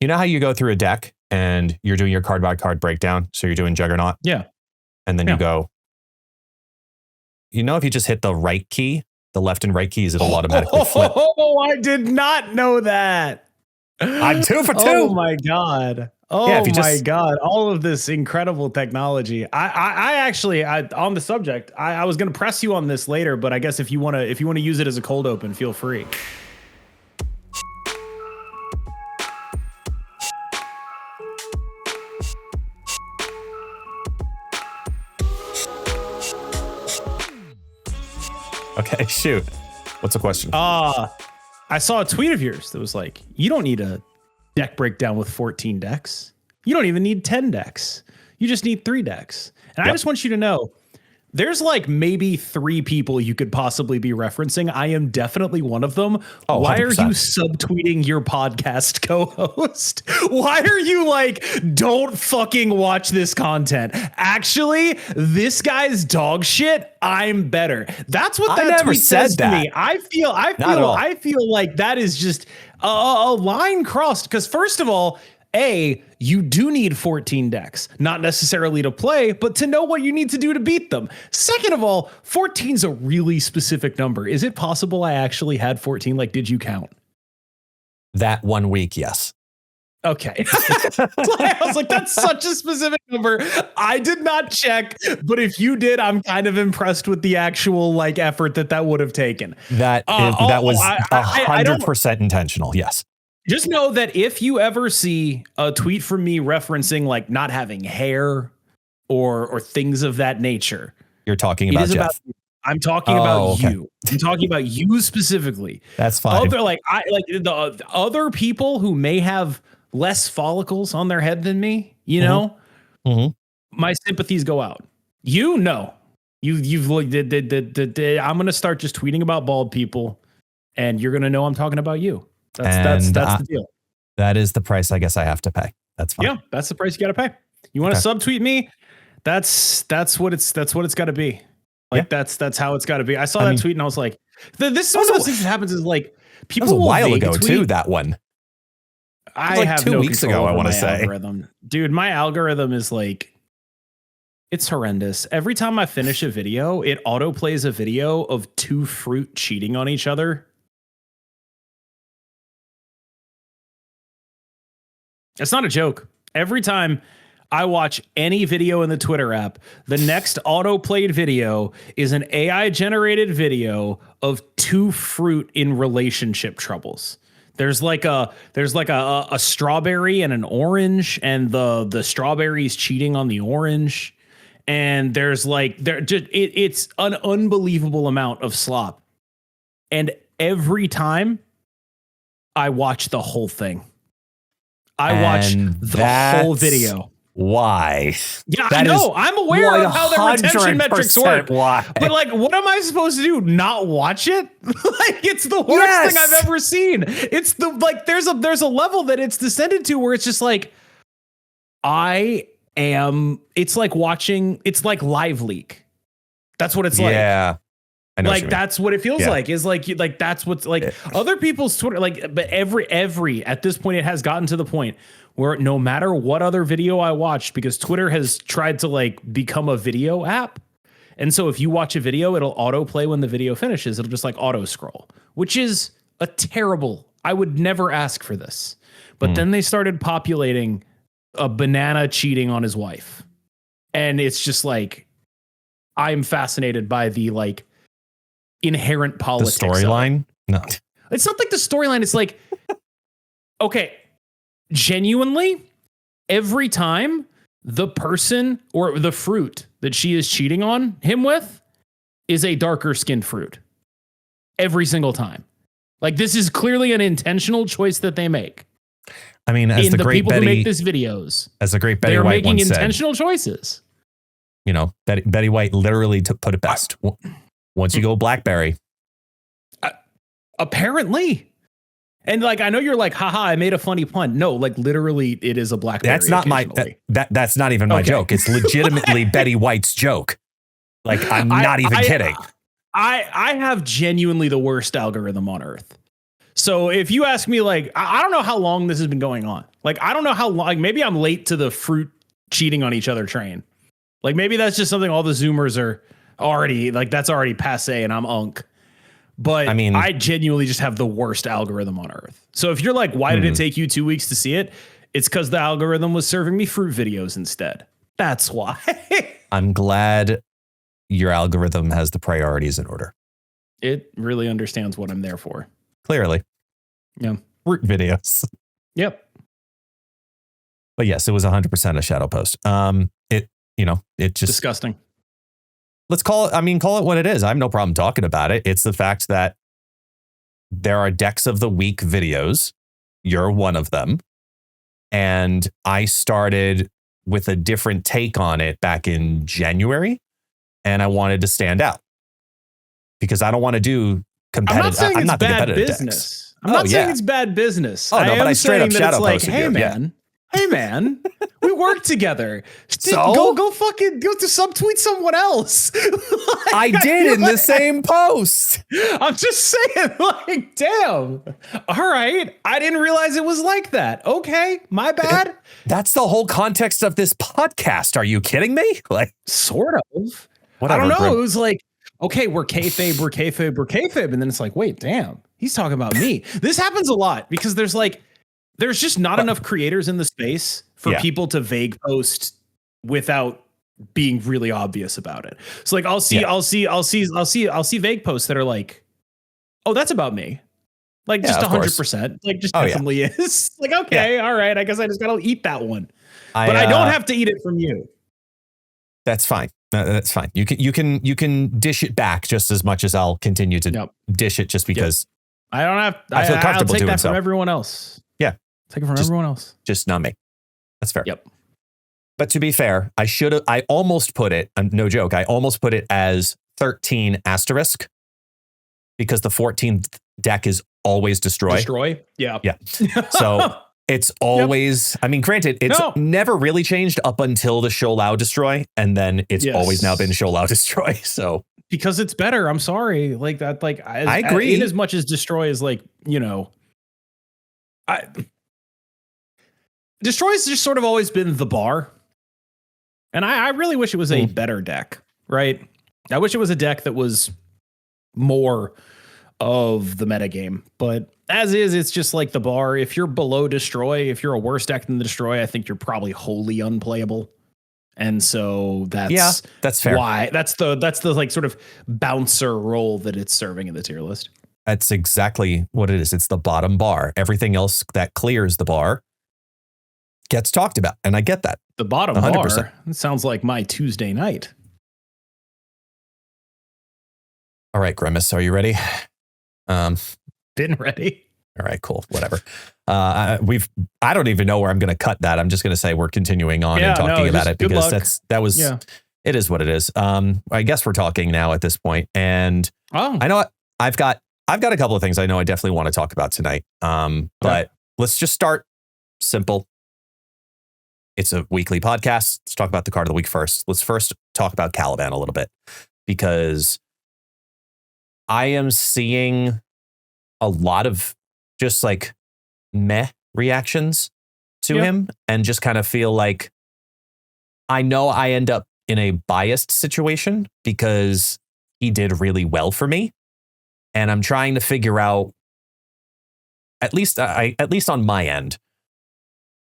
You know how you go through a deck and you're doing your card by card breakdown? So you're doing Juggernaut. Yeah. And then you go, if you just hit the right key, the left and right keys, it'll automatically flip. Oh, I did not know that. I'm 2 for 2. Oh my God. Oh my God. All of this incredible technology. I actually on the subject, I was going to press you on this later, but I guess if you want to use it as a cold open, feel free. Okay, shoot. What's the question? I saw a tweet of yours that was like, you don't need a deck breakdown with 14 decks. You don't even need 10 decks. You just need 3 decks. And I just want you to know, there's like maybe 3 people you could possibly be referencing. I am definitely one of them. Oh, why 100%. are you subtweeting your podcast co-host? Why are you like, don't fucking watch this content? Actually, this guy's dog shit. I'm better. That's what that tweet says to me. I feel like that is just a line crossed. Because first of all, you do need 14 decks, not necessarily to play, but to know what you need to do to beat them. Second of all, 14 is a really specific number. Is it possible I actually had 14? Like, did you count? That 1 week, yes. Okay. I was like, that's such a specific number. I did not check, but if you did, I'm kind of impressed with the actual like effort that would have taken. That was 100% intentional. Yes. Just know that if you ever see a tweet from me referencing like not having hair or things of that nature, you're talking about Jeff. I'm talking about you. I'm talking about you specifically. That's fine. The other people who may have less follicles on their head than me, my sympathies go out. You know, you've I'm going to start just tweeting about bald people, and you're going to know I'm talking about you. That's the deal. That is the price I guess I have to pay. That's fine. Yeah, that's the price you got to pay. You want to subtweet me? That's what it's got to be. Like that's how it's got to be. I saw that tweet and I was like, this is one of those things that happens is like people that was a while ago too. That one. I like have 2 weeks ago. I want to say, algorithm. Dude, my algorithm is like, it's horrendous. Every time I finish a video, it auto plays a video of 2 fruit cheating on each other. It's not a joke. Every time I watch any video in the Twitter app, the next auto-played video is an AI-generated video of 2 fruit in relationship troubles. There's like a strawberry and an orange, and the strawberry's cheating on the orange, and there's like it's an unbelievable amount of slop. And every time I watch the whole thing. I watched the whole video. Why? Yeah, I know. I'm aware of how their retention metrics work. Why? But like, what am I supposed to do? Not watch it? Like, it's the worst thing I've ever seen. It's the like, there's a level that it's descended to where it's just like, it's like watching. It's like Live Leak. That's what it's like. Yeah. Like that's what it feels like is like that's what's like other people's Twitter, like, but every at this point, it has gotten to the point where no matter what other video I watched, because Twitter has tried to like become a video app. And so if you watch a video, it'll auto play when the video finishes. It'll just like auto scroll, which is a terrible, I would never ask for this. But then they started populating a banana cheating on his wife. And it's just like, I'm fascinated by the like, inherent politics. The storyline? No. It's not like the storyline. It's like, okay, genuinely, every time the person or the fruit that she is cheating on him with is a darker skinned fruit. Every single time. Like, this is clearly an intentional choice that they make. I mean, as the great people Betty, who make these videos, as the great Betty they're White making once intentional said, choices. You know, Betty White literally put it best. Once you go BlackBerry. Apparently. And like, I know you're like, haha, I made a funny pun. No, like literally it is a BlackBerry. That's not that's not even my joke. It's legitimately Betty White's joke. Like, I'm not even kidding. I have genuinely the worst algorithm on earth. So if you ask me, like, I don't know how long this has been going on. Like, I don't know how long, like maybe I'm late to the fruit cheating on each other train. Like maybe that's just something all the Zoomers are already like, that's already passe and I'm unk. But I mean, I genuinely just have the worst algorithm on earth. So if you're like, why did it take you 2 weeks to see it? It's because the algorithm was serving me fruit videos instead. That's why. I'm glad your algorithm has the priorities in order. It really understands what I'm there for. Clearly. Yeah. Fruit videos. Yep. But yes, it was 100% a shadow post. It just disgusting. Let's call it what it is. I have no problem talking about it. It's the fact that there are decks of the week videos. You're one of them. And I started with a different take on it back in January. And I wanted to stand out because I don't want to do competitive. I'm not saying it's bad business. I'm not saying it's bad business. Oh, no, but I straight up shadow posted. Hey, man. Hey, man, we work together. So go fucking go to subtweet someone else. Like, I did in the same post. I'm just saying, like, damn. All right. I didn't realize it was like that. Okay. My bad. That's the whole context of this podcast. Are you kidding me? Like, sort of. Whatever, I don't know. It was like, okay, we're kayfabe. And then it's like, wait, damn, he's talking about me. This happens a lot because there's just not enough creators in the space for people to vague post without being really obvious about it. So like I'll see vague posts that are like, oh, that's about me. Like just 100%. Like just definitely is. Like, okay, all right. I guess I just gotta eat that one. But I don't have to eat it from you. That's fine. That's fine. You can dish it back just as much as I'll continue to dish it just because I don't have I feel comfortable I'll take doing that so. from everyone else. Yeah. Take it from everyone else. Just not me. That's fair. Yep. But to be fair, I almost put it, no joke, I almost put it as 13 asterisk because the 14th deck is always destroy. Destroy? Yeah. Yeah. So it's always, I mean, granted, it's never really changed up until the show loud destroy. And then it's always now been show loud destroy. So because it's better. I'm sorry. Like that, like I agree. In as much as destroy is like, destroy has just sort of always been the bar. And I really wish it was a better deck, right? I wish it was a deck that was more of the metagame. But as is, it's just like the bar. If you're below destroy, if you're a worse deck than the destroy, I think you're probably wholly unplayable. And so that's fair. Why that's the like sort of bouncer role that it's serving in the tier list. That's exactly what it is. It's the bottom bar. Everything else that clears the bar gets talked about. And I get that. The bottom 100%. Bar. It sounds like my Tuesday night. All right, Grimace, are you ready? Been ready. All right, cool. Whatever. I don't even know where I'm going to cut that. I'm just going to say we're continuing on and talking about it because it is what it is. I guess we're talking now at this point. And I know I've got a couple of things I know I definitely want to talk about tonight. But let's just start simple. It's a weekly podcast. Let's talk about the card of the week first. Let's first talk about Caliban a little bit because I am seeing a lot of just like meh reactions to him and just kind of feel like I know I end up in a biased situation because he did really well for me. And I'm trying to figure out, at least on my end,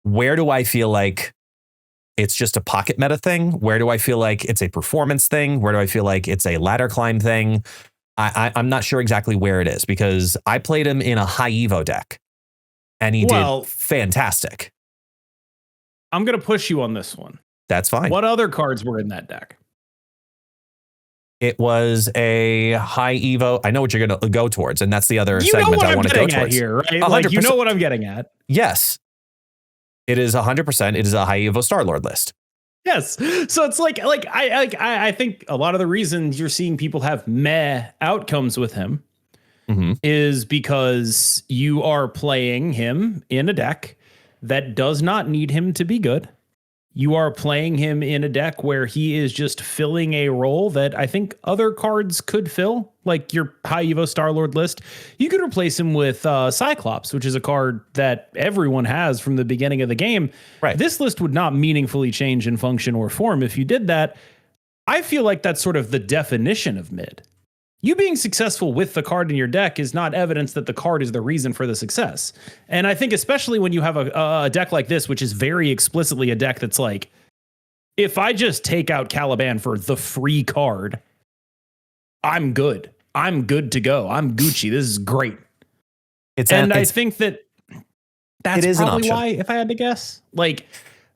where do I feel like it's just a pocket meta thing? Where do I feel like it's a performance thing? Where do I feel like it's a ladder climb thing? I'm not sure exactly where it is because I played him in a high Evo deck and he did fantastic. I'm going to push you on this one. That's fine. What other cards were in that deck? It was a high Evo. I know what you're going to go towards, and that's the other segment I want to go towards. Here, right? Like, you know what I'm getting at. Yes. It is 100%. It is a high Evo Starlord list. Yes. So it's like I think a lot of the reasons you're seeing people have meh outcomes with him is because you are playing him in a deck that does not need him to be good. You are playing him in a deck where he is just filling a role that I think other cards could fill, like your High Evo Star-Lord list. You could replace him with Cyclops, which is a card that everyone has from the beginning of the game. Right. This list would not meaningfully change in function or form if you did that. I feel like that's sort of the definition of mid. You being successful with the card in your deck is not evidence that the card is the reason for the success. And I think especially when you have a deck like this, which is very explicitly a deck that's like, if I just take out Caliban for the free card, I'm good. I'm good to go. I'm Gucci. This is great. I think that's probably why, if I had to guess, like,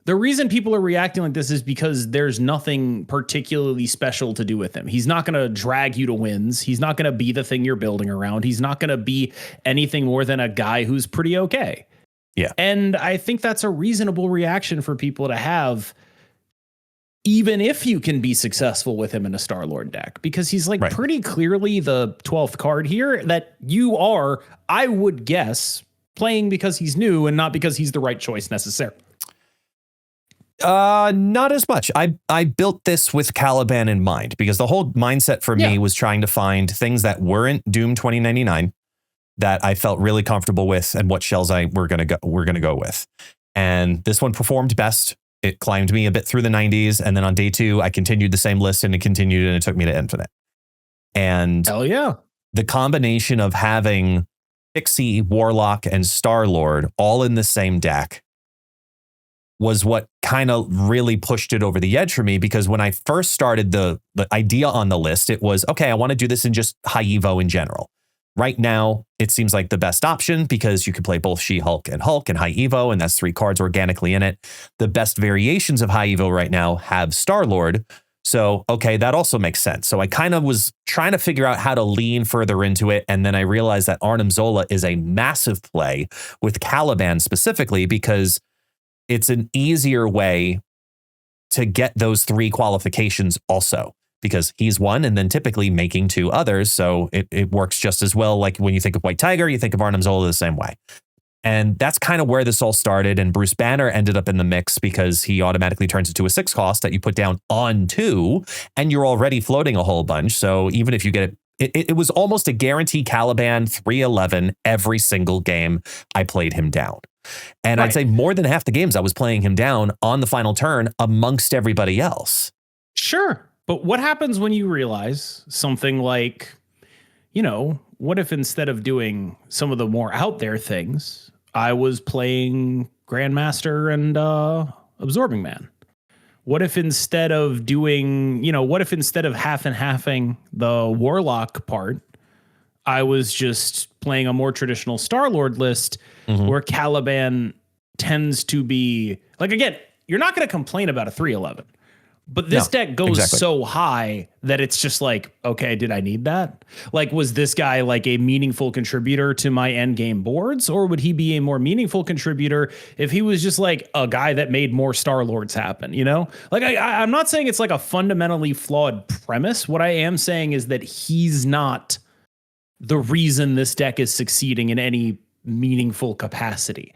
the reason people are reacting like this is because there's nothing particularly special to do with him. He's not going to drag you to wins. He's not going to be the thing you're building around. He's not going to be anything more than a guy who's pretty okay. Yeah. And I think that's a reasonable reaction for people to have, even if you can be successful with him in a Star-Lord deck, because he's like pretty clearly the 12th card here that you are, I would guess, playing because he's new and not because he's the right choice necessarily. Not as much. I built this with Caliban in mind because the whole mindset for me was trying to find things that weren't Doom 2099 that I felt really comfortable with and what shells we're going to go with. And this one performed best. It climbed me a bit through the 90s. And then on day 2, I continued the same list and it took me to infinite. And hell yeah, the combination of having Pixie, Warlock, and Star-Lord all in the same deck was what kind of really pushed it over the edge for me, because when I first started the idea on the list, it was, okay, I want to do this in just High Evo in general. Right now, it seems like the best option because you can play both She-Hulk and High Evo, and that's 3 cards organically in it. The best variations of High Evo right now have Star-Lord. So, okay, that also makes sense. So I kind of was trying to figure out how to lean further into it. And then I realized that Arnim Zola is a massive play with Caliban specifically because it's an easier way to get those 3 qualifications also, because he's one and then typically making 2 others. So it works just as well. Like when you think of White Tiger, you think of Arnim Zola the same way. And that's kind of where this all started. And Bruce Banner ended up in the mix because he automatically turns it to a 6 cost that you put down on 2 and you're already floating a whole bunch. So even if you get it was almost a guarantee Caliban 311 every single game I played him down. And I'd say more than half the games I was playing him down on the final turn amongst everybody else. Sure. But what happens when you realize something like, what if instead of doing some of the more out there things, I was playing Grandmaster and Absorbing Man? What if instead of doing, half and halving the Warlock part, I was just playing a more traditional Star-Lord list where Caliban tends to be, like, again, you're not going to complain about a 311. But this deck goes so high that it's just like, okay, did I need that? Like, was this guy like a meaningful contributor to my end game boards? Or would he be a more meaningful contributor if he was just like a guy that made more Star-Lords happen, Like, I'm not saying it's like a fundamentally flawed premise. What I am saying is that he's not the reason this deck is succeeding in any meaningful capacity.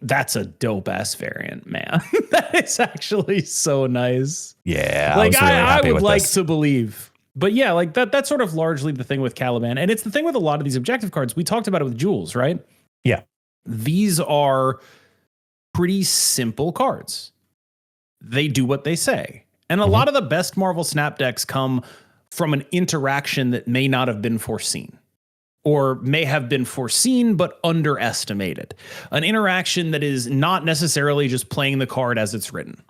That's a dope ass variant, man. That is actually so nice. Yeah. Like I would like to believe, but yeah, like that's sort of largely the thing with Caliban. And it's the thing with a lot of these objective cards. We talked about it with Jules, right? Yeah. These are pretty simple cards. They do what they say. And a lot of the best Marvel Snap decks come from an interaction that may not have been foreseen. Or may have been foreseen but underestimated. An interaction that is not necessarily just playing the card as it's written.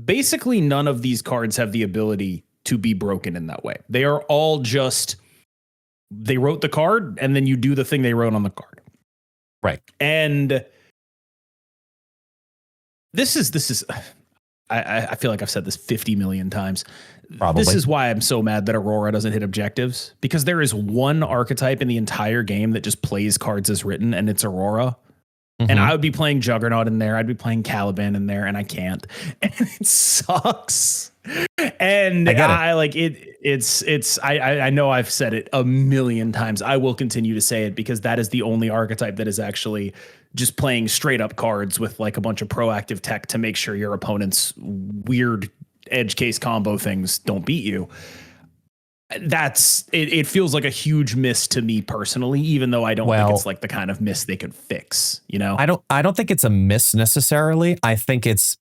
Basically, none of these cards have the ability to be broken in that way. They are all just, they wrote the card and then you do the thing they wrote on the card. Right. And this is I feel like I've said this 50 million times. Probably. This is why I'm so mad that Aurora doesn't hit objectives, because there is one archetype in the entire game that just plays cards as written, and it's Aurora. And I would be playing Juggernaut in there. I'd be playing Caliban in there, and I can't. And it sucks. And I like it. I know I've said it a million times. I will continue to say it because that is the only archetype that is actually just playing straight up cards with like a bunch of proactive tech to make sure your opponent's weird edge case combo things don't beat you. It feels like a huge miss to me personally, even though I don't think it's like the kind of miss they could fix, you know? I don't think it's a miss necessarily. I think it's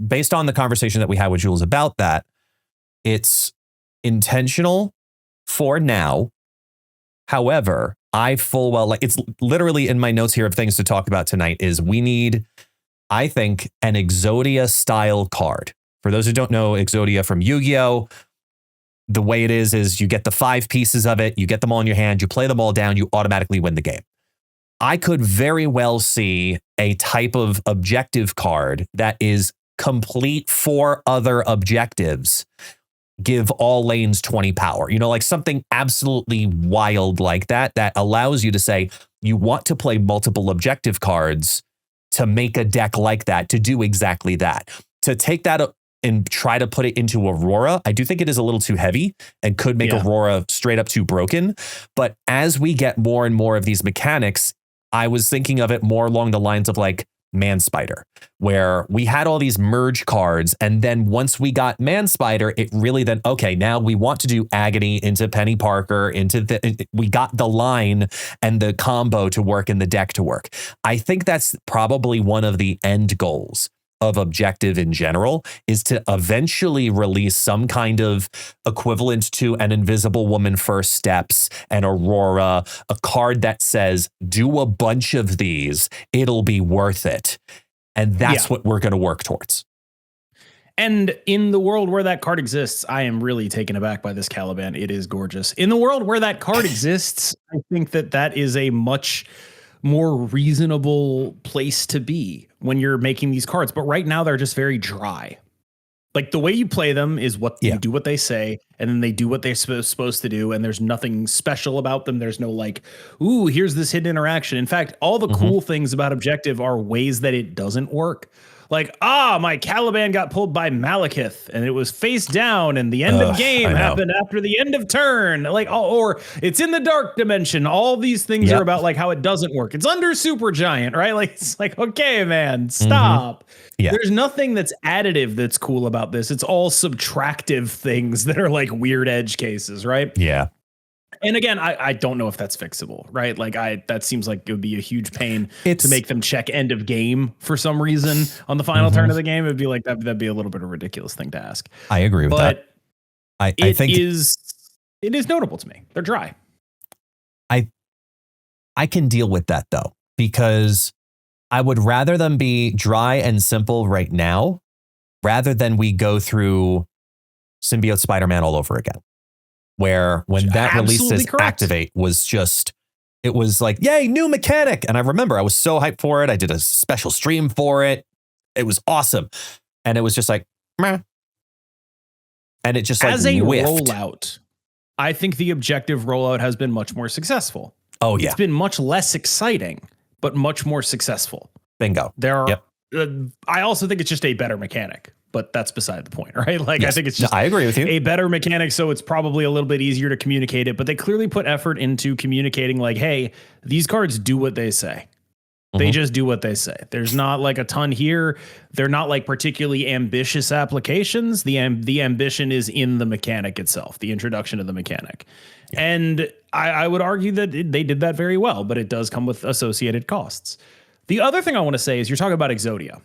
based on the conversation that we had with Jules about that. It's intentional for now. However, I full well, like it's literally in my notes here of things to talk about tonight is we need, I think, an Exodia style card. For those who don't know Exodia from Yu-Gi-Oh!, the way it is you get the 5 pieces of it, you get them all in your hand, you play them all down, you automatically win the game. I could very well see a type of objective card that is complete for other objectives. Give all lanes 20 power, you know, like something absolutely wild like that allows you to say you want to play multiple objective cards to make a deck like that, to do exactly that. To take that and try to put it into Aurora, I do think it is a little too heavy and could make Aurora straight up too broken. But as we get more and more of these mechanics, I was thinking of it more along the lines of like Man Spider, where we had all these merge cards. And then once we got Man Spider, it really then, okay, now we want to do Agony into Penny Parker, we got the line and the combo to work in the deck to work. I think that's probably one of the end goals of objective in general, is to eventually release some kind of equivalent to an Invisible Woman First Steps, an Aurora, a card that says, do a bunch of these, it'll be worth it. And that's what we're going to work towards. And in the world where that card exists, I am really taken aback by this Caliban. It is gorgeous. In the world where that card exists, I think that is a much more reasonable place to be when you're making these cards. But right now they're just very dry. Like the way you play them is what you do what they say, and then they do what they're supposed to do. And there's nothing special about them. There's no like, ooh, here's this hidden interaction. In fact, all the cool things about objective are ways that it doesn't work. Like, my Caliban got pulled by Malekith and it was face down and the end of game happened after the end of turn. Like, or it's in the dark dimension. All these things are about like how it doesn't work. It's under Supergiant, right? Like, it's like, okay, man, stop. Yeah. There's nothing that's additive that's cool about this. It's all subtractive things that are like weird edge cases, right? Yeah. And again, I don't know if that's fixable, right? Like that seems like it would be a huge pain to make them check end of game for some reason on the final turn of the game. It'd be like that'd be a little bit of a ridiculous thing to ask. I agree with that. I think it is notable to me. They're dry. I can deal with that though, because I would rather them be dry and simple right now rather than we go through Symbiote Spider-Man all over again. Where when that release says activate was just, it was like, yay, new mechanic. And I remember I was so hyped for it. I did a special stream for it. It was awesome. And it was just like, meh. And it just like as a whiffed. rollout, I think the objective rollout has been much more successful. Oh yeah. It's been much less exciting, but much more successful. Bingo. There are, I also think it's just a better mechanic. But that's beside the point, right? Like, I think it's just I agree with you. A better mechanic, so it's probably a little bit easier to communicate it. But they clearly put effort into communicating like, hey, these cards do what they say. They just do what they say. There's not like a ton here. They're not like particularly ambitious applications. The ambition is in the mechanic itself, the introduction of the mechanic. Yeah. And I would argue that they did that very well, but it does come with associated costs. The other thing I want to say is you're talking about Exodia.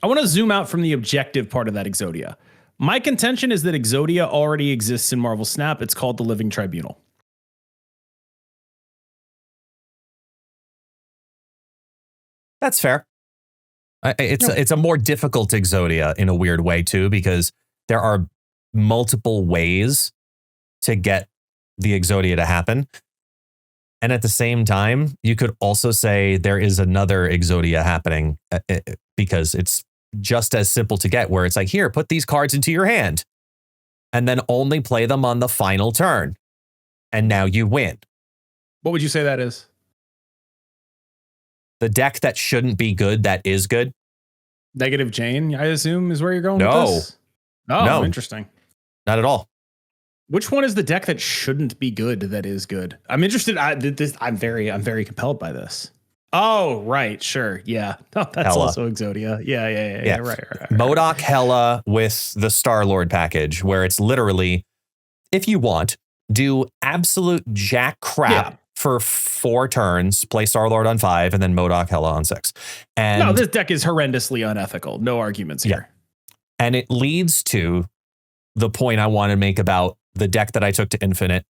I want to zoom out from the objective part of that Exodia. My contention is that Exodia already exists in Marvel Snap. It's called the Living Tribunal. That's fair. It's a more difficult Exodia in a weird way too, because there are multiple ways to get the Exodia to happen. And at the same time, you could also say there is another Exodia happening because it's just as simple to get, where it's like, here, put these cards into your hand and then only play them on the final turn. And now you win. What would you say that is? The deck that shouldn't be good, that is good. Negative Jane, I assume, is where you're going with this? No, interesting. Not at all. Which one is the deck that shouldn't be good that is good? I'm interested. I'm very compelled by this. Oh, right. Sure. Yeah. Oh, that's Hela. also Exodia. Yeah. Right. MODOK Hela with the Star-Lord package, where it's literally, if you want, do absolute jack crap for 4 turns, play Star-Lord on 5, and then MODOK Hela on 6. And no, this deck is horrendously unethical. No arguments here. And it leads to the point I want to make about the deck that I took to Infinite,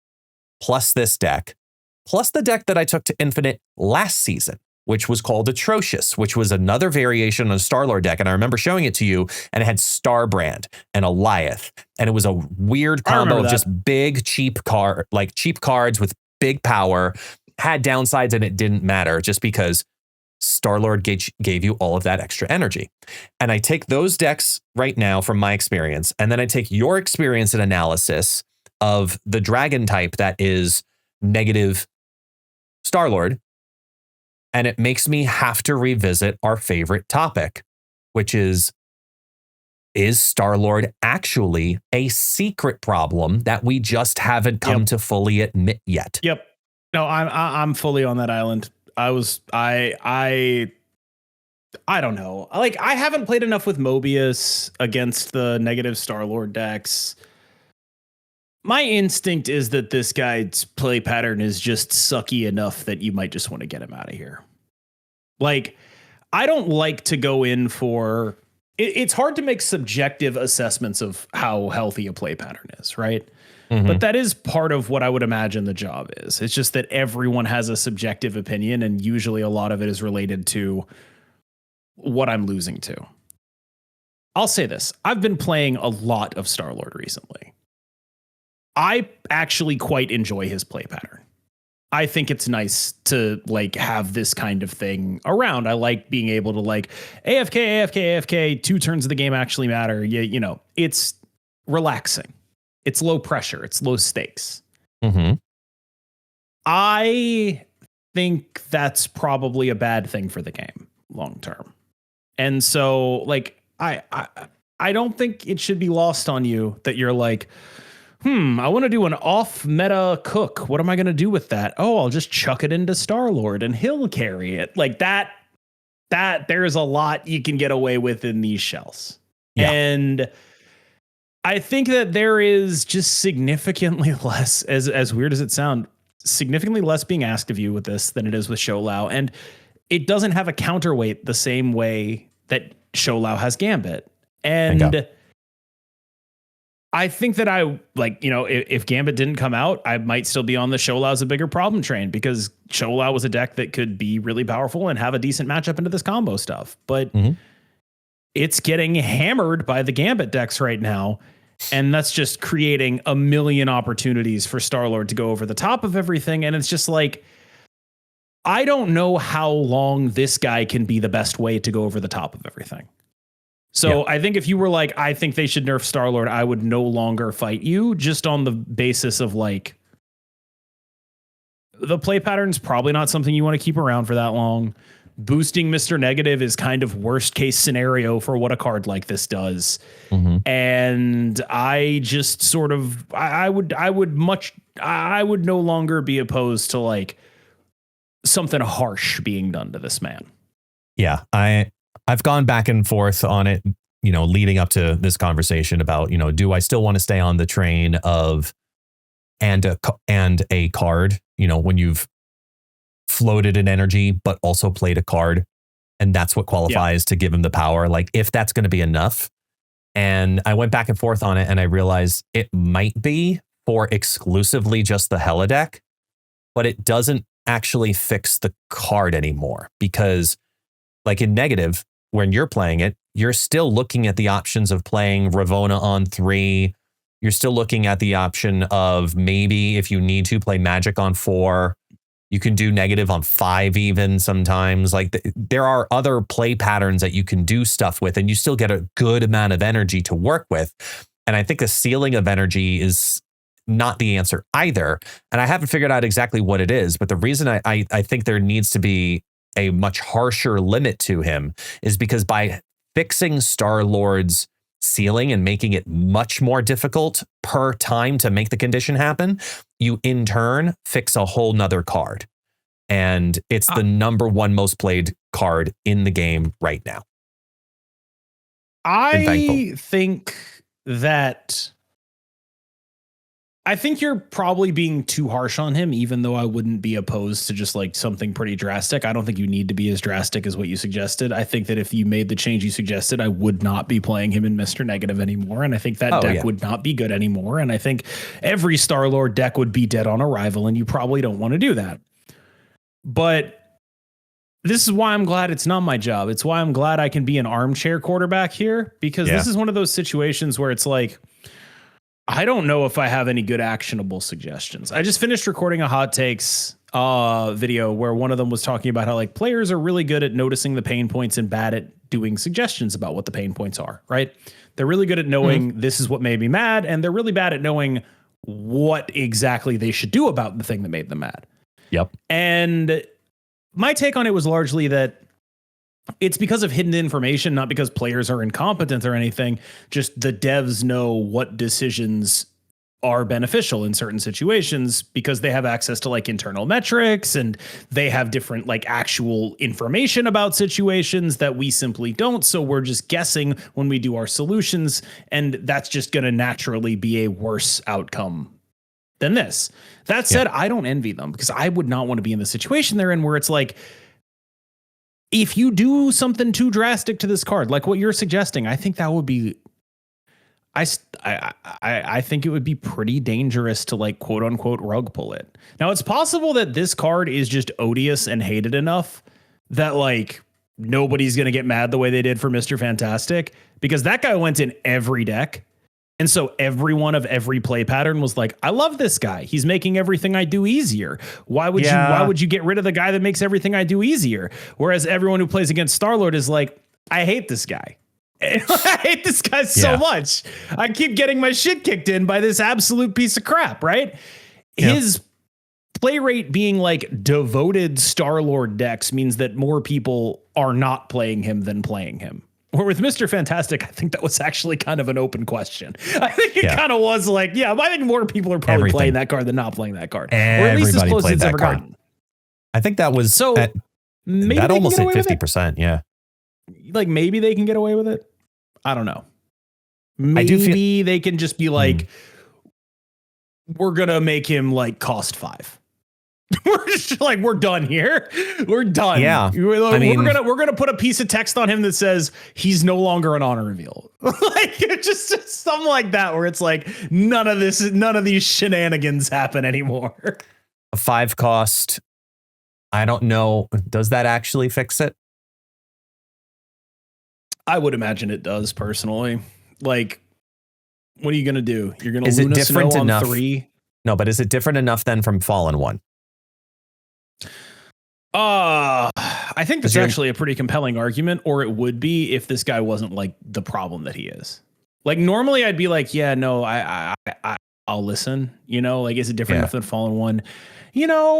plus this deck, plus the deck that I took to Infinite last season, which was called Atrocious, which was another variation on a Star-Lord deck. And I remember showing it to you, and it had Starbrand and Eliath. And it was a weird combo of just big, cheap cards with big power, had downsides, and it didn't matter just because Star-Lord gave you all of that extra energy. And I take those decks right now from my experience, and then I take your experience and analysis of the dragon type that is negative Star-Lord, and it makes me have to revisit our favorite topic, which is Star-Lord actually a secret problem that we just haven't come to fully admit yet? Yep. No, I'm fully on that island. I don't know. Like, I haven't played enough with Mobius against the negative Star-Lord decks. My instinct is that this guy's play pattern is just sucky enough that you might just want to get him out of here. Like, I don't like to go in for... It's hard to make subjective assessments of how healthy a play pattern is, right? Mm-hmm. But that is part of what I would imagine the job is. It's just that everyone has a subjective opinion, and usually a lot of it is related to what I'm losing to. I'll say this. I've been playing a lot of Star-Lord recently. I actually quite enjoy his play pattern. I think it's nice to like have this kind of thing around. I like being able to like AFK, 2 turns of the game actually matter. You know, it's relaxing. It's low pressure. It's low stakes. Mm-hmm. I think that's probably a bad thing for the game long term. And so like, I don't think it should be lost on you that you're like, I want to do an off meta cook. What am I going to do with that? Oh, I'll just chuck it into Star-Lord and he'll carry it. Like that there's a lot you can get away with in these shells. Yeah. And I think that there is just significantly less, as weird as it sounds, significantly less being asked of you with this than it is with Sholau. And it doesn't have a counterweight the same way that Sholau has Gambit. And I think that if Gambit didn't come out, I might still be on the Sholau's a bigger problem train, because Sholau was a deck that could be really powerful and have a decent matchup into this combo stuff. But it's getting hammered by the Gambit decks right now. And that's just creating a million opportunities for Star-Lord to go over the top of everything. And it's just like, I don't know how long this guy can be the best way to go over the top of everything. So I think if you were like, I think they should nerf Star-Lord, I would no longer fight you, just on the basis of like, the play pattern's probably not something you want to keep around for that long. Boosting Mr. Negative is kind of worst case scenario for what a card like this does. Mm-hmm. And I just sort of, I would no longer be opposed to like something harsh being done to this man. Yeah. I've gone back and forth on it, leading up to this conversation about, do I still want to stay on the train of and a card, when you've floated an energy, but also played a card. And that's what qualifies to give him the power. Like, if that's going to be enough. And I went back and forth on it, and I realized it might be for exclusively just the Hela deck, but it doesn't actually fix the card anymore, because like in negative, when you're playing it, you're still looking at the options of playing Ravona on 3. You're still looking at the option of maybe if you need to play Magic on 4, you can do negative on 5 even sometimes. Like there are other play patterns that you can do stuff with, and you still get a good amount of energy to work with. And I think the ceiling of energy is not the answer either. And I haven't figured out exactly what it is, but the reason I think there needs to be a much harsher limit to him is because by fixing Star-Lord's ceiling and making it much more difficult per time to make the condition happen, you in turn fix a whole nother card. and it's the number one most played card in the game right now. I think you're probably being too harsh on him, even though I wouldn't be opposed to just like something pretty drastic. I don't think you need to be as drastic as what you suggested. I think that if you made the change you suggested, I would not be playing him in Mr. Negative anymore. And I think that deck would not be good anymore. And I think every Star-Lord deck would be dead on arrival, and you probably don't want to do that. But this is why I'm glad it's not my job. It's why I'm glad I can be an armchair quarterback here, because this is one of those situations where it's like, I don't know if I have any good actionable suggestions. I just finished recording a hot takes video where one of them was talking about how like players are really good at noticing the pain points and bad at doing suggestions about what the pain points are, right? They're really good at knowing this is what made me mad, and they're really bad at knowing what exactly they should do about the thing that made them mad. Yep. And my take on it was largely that it's because of hidden information, not because players are incompetent or anything. Just the devs know what decisions are beneficial in certain situations because they have access to like internal metrics, and they have different like actual information about situations that we simply don't. So we're just guessing when we do our solutions, and that's just going to naturally be a worse outcome than this. That said, I don't envy them, because I would not want to be in the situation they're in, where it's like, if you do something too drastic to this card, like what you're suggesting, I think that would be, I think it would be pretty dangerous to like quote unquote rug pull it. Now it's possible that this card is just odious and hated enough that like nobody's going to get mad the way they did for Mr. Fantastic, because that guy went in every deck. And so everyone of every play pattern was like, I love this guy. He's making everything I do easier. Why would you get rid of the guy that makes everything I do easier? Whereas everyone who plays against Star-Lord is like, I hate this guy. I hate this guy so much. I keep getting my shit kicked in by this absolute piece of crap, right? His play rate being like devoted Star-Lord decks means that more people are not playing him than playing him. Or with Mr. Fantastic, I think that was actually kind of an open question. I think it kind of was like, I think more people are probably playing that card than not playing that card. Or at least as close as it's ever gotten. I think that was maybe that almost hit 50%. Yeah. Like maybe they can get away with it. I don't know. Maybe they can just be like, we're going to make him like cost 5. We're just like, we're done here. We're done. Yeah. We're gonna put a piece of text on him that says he's no longer an honor reveal. Like just something like that, where it's like none of these shenanigans happen anymore. A 5 cost. I don't know. Does that actually fix it? I would imagine it does, personally. Like, what are you gonna do? You're gonna Luna Snow on enough? 3? No, but is it different enough then from Fallen 1? I think that's actually a pretty compelling argument, or it would be if this guy wasn't like the problem that he is. Like normally I'd be like, yeah, no, I'll listen, like, is it different enough than Fallen 1?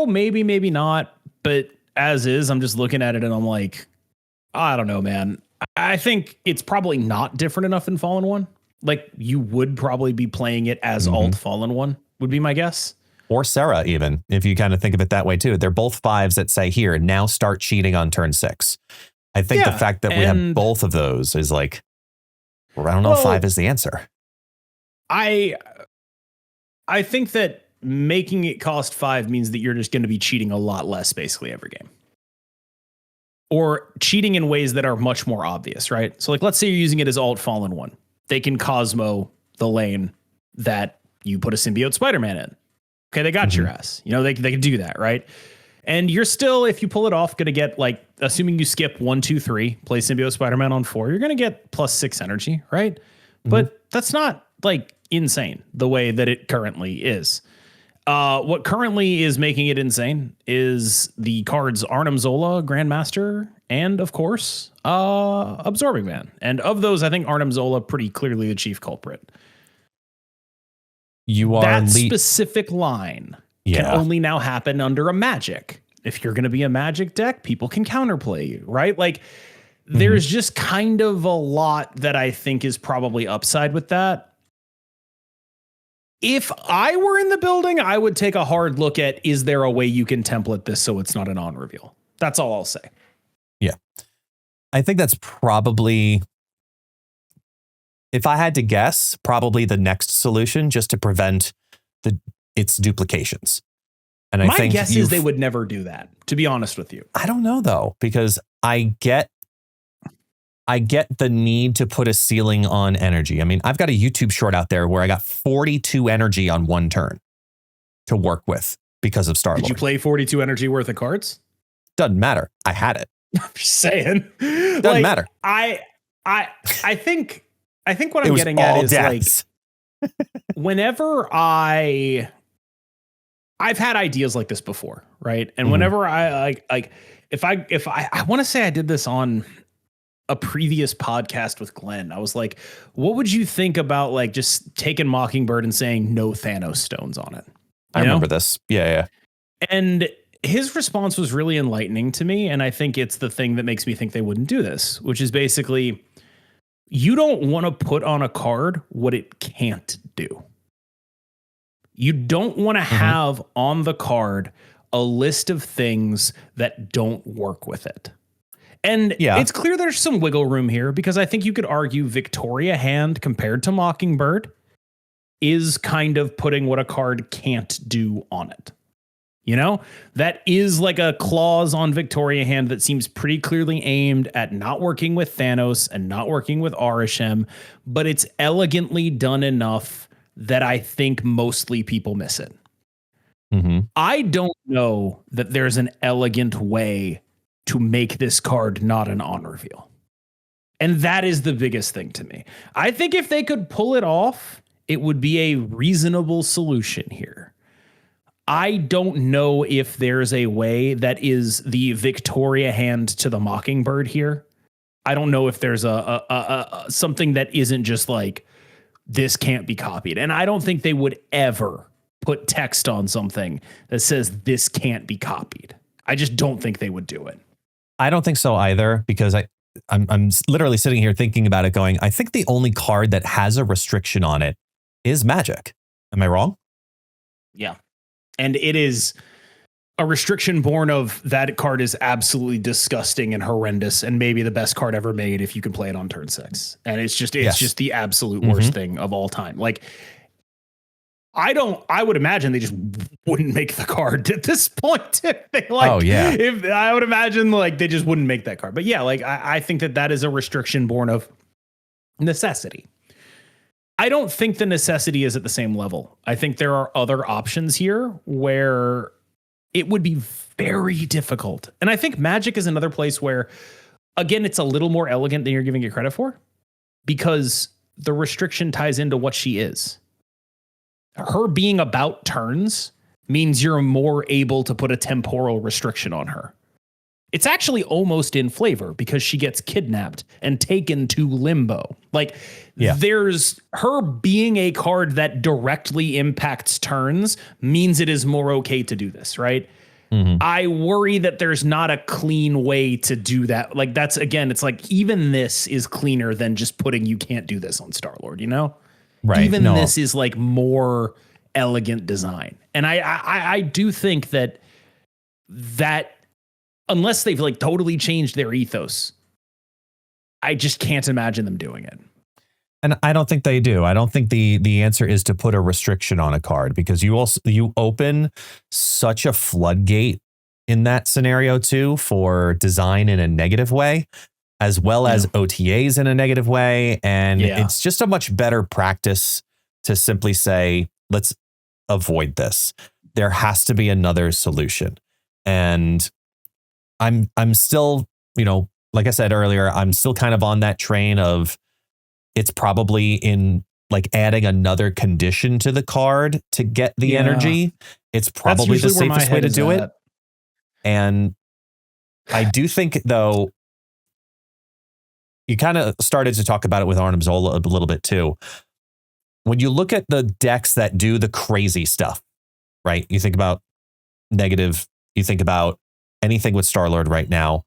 Maybe not. But as is, I'm just looking at it and I'm like, I don't know, man. I think it's probably not different enough than Fallen 1. Like you would probably be playing it as alt Fallen 1 would be my guess. Or Sarah, even, if you kind of think of it that way, too. They're both 5s that say, here, now start cheating on turn 6. I think the fact that we have both of those is like, I don't know if 5 is the answer. I think that making it cost 5 means that you're just going to be cheating a lot less basically every game. Or cheating in ways that are much more obvious, right? So like, let's say you're using it as alt Fallen 1. They can Cosmo the lane that you put a symbiote Spider-Man in. Okay, they got your ass. They can do that, right? And you're still, if you pull it off, going to get, like, assuming you skip 1, 2, 3, play Symbiote Spider-Man on 4, you're going to get +6 energy, right? But that's not, like, insane the way that it currently is. What currently is making it insane is the cards Arnim Zola, Grandmaster, and, of course, Absorbing Man. And of those, I think Arnim Zola pretty clearly the chief culprit. That specific line can only now happen under a Magic. If you're going to be a Magic deck, people can counterplay you, right? Like there's just kind of a lot that I think is probably upside with that. If I were in the building, I would take a hard look at, is there a way you can template this so it's not an on reveal? That's all I'll say. Yeah. I think that's probably, if I had to guess, probably the next solution, just to prevent its duplications. And I think my guess is they would never do that, to be honest with you. I don't know though, because I get the need to put a ceiling on energy. I mean, I've got a YouTube short out there where I got 42 energy on one turn to work with because of Star-Lord. Did you play 42 energy worth of cards? Doesn't matter. I had it. I'm just saying. Doesn't matter. I think what I'm getting at is deaths. Like, whenever I've had ideas like this before, right? And whenever I want to say I did this on a previous podcast with Glenn, I was like, what would you think about like just taking Mockingbird and saying no Thanos stones on it? I remember this. Yeah. And his response was really enlightening to me. And I think it's the thing that makes me think they wouldn't do this, which is basically, you don't want to put on a card what it can't do. You don't want to have on the card a list of things that don't work with it. And it's clear there's some wiggle room here, because I think you could argue Victoria Hand compared to Mockingbird is kind of putting what a card can't do on it. You know, that is like a clause on Victoria Hand that seems pretty clearly aimed at not working with Thanos and not working with Arishem, but it's elegantly done enough that I think mostly people miss it. I don't know that there's an elegant way to make this card not an on reveal. And that is the biggest thing to me. I think if they could pull it off, it would be a reasonable solution here. I don't know if there's a way that is the Victoria Hand to the Mockingbird here. I don't know if there's a something that isn't just like, this can't be copied. And I don't think they would ever put text on something that says this can't be copied. I just don't think they would do it. I don't think so either, because I'm literally sitting here thinking about it going, I think the only card that has a restriction on it is Magic. Am I wrong? Yeah. And it is a restriction born of that card is absolutely disgusting and horrendous and maybe the best card ever made if you can play it on turn 6. And it's just the absolute worst thing of all time. Like, I would imagine they just wouldn't make the card at this point. If I would imagine like they just wouldn't make that card. But yeah, like I think that is a restriction born of necessity. I don't think the necessity is at the same level. I think there are other options here where it would be very difficult. And I think Magic is another place where, again, it's a little more elegant than you're giving it credit for, because the restriction ties into what she is. Her being about turns means you're more able to put a temporal restriction on her. It's actually almost in flavor because she gets kidnapped and taken to limbo. Like, there's her being a card that directly impacts turns means it is more okay to do this, right? I worry that there's not a clean way to do that. Like, that's, again, it's like, even this is cleaner than just putting you can't do this on Star-Lord, you know? Right. Even this is like more elegant design. And I do think that unless they've like totally changed their ethos, I just can't imagine them doing it. And I don't think they do. I don't think the answer is to put a restriction on a card, because you open such a floodgate in that scenario too for design in a negative way, as well as OTAs in a negative way. And it's just a much better practice to simply say, let's avoid this. There has to be another solution. And I'm still, like I said earlier, I'm still kind of on that train of, it's probably in like adding another condition to the card to get the energy. It's probably the safest way to do it. And I do think, though, you kind of started to talk about it with Arnim Zola a little bit too. When you look at the decks that do the crazy stuff, right? You think about negative, you think about anything with Star-Lord right now.